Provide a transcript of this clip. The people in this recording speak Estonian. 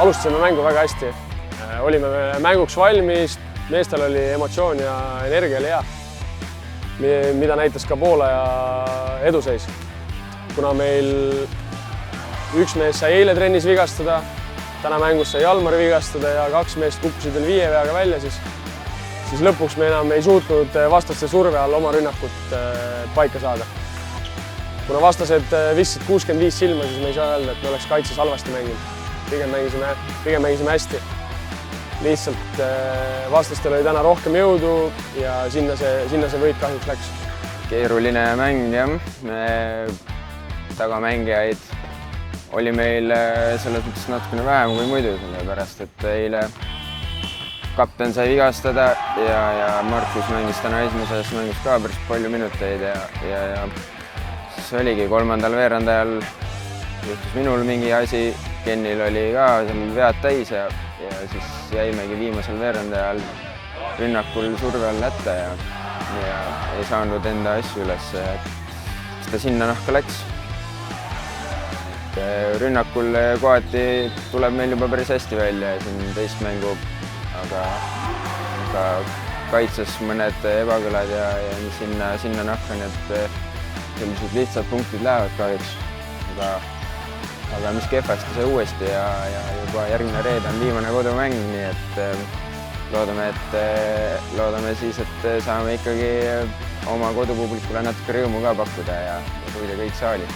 Alustasime mängu väga hästi. Olime mänguks valmis, meestel oli emotsioon ja energia oli hea, mida näitas ka poolaja eduseis. Kuna meil üks mees sai eile trennis vigastada, täna mängus sai Jalmar vigastada ja 2 meest kukkusid veel 5 veaga välja, siis lõpuks me enam ei suutnud vastaste surve all oma rünnakut paika saada. Kuna vastased vissisid 65 silma, siis me ei saa öelda, et me oleks kaitses halvasti mänginud. Pigem mängisime hästi. Lihtsalt vastastel oli täna rohkem jõudu ja sinna see võit kahjuks läks. Keeruline mäng, jah. Tagamängijaid oli meil selles mõttes natukene vähem kui muidu, sellepärast et eile kapten sai vigastada ja Markus mängis täna esimeses mängus ka päris palju minuteid ja siis oligi 3. veerandajal juhtus minul mingi asi. Kennil oli ka seal vead täis ja siis jäimegi viimasel veerandajal rünnakul surve all hätta ja ei saanud enda asju üles. Siis ta sinna nahka läks. Rünnakul kohati tuleb meil juba päris hästi välja siin teist mängu, aga kaitses mõned ebakõlad ja sinna nahka, nii et sellised lihtsad punktid lähevad kahjuks. Aga mis kehvasti sai uuesti ja juba järgmine reede on viimane kodumäng, nii et loodame siis, et saame ikkagi oma kodupublikule natuke rõõmu ka pakkuda ja tuua kõik saali.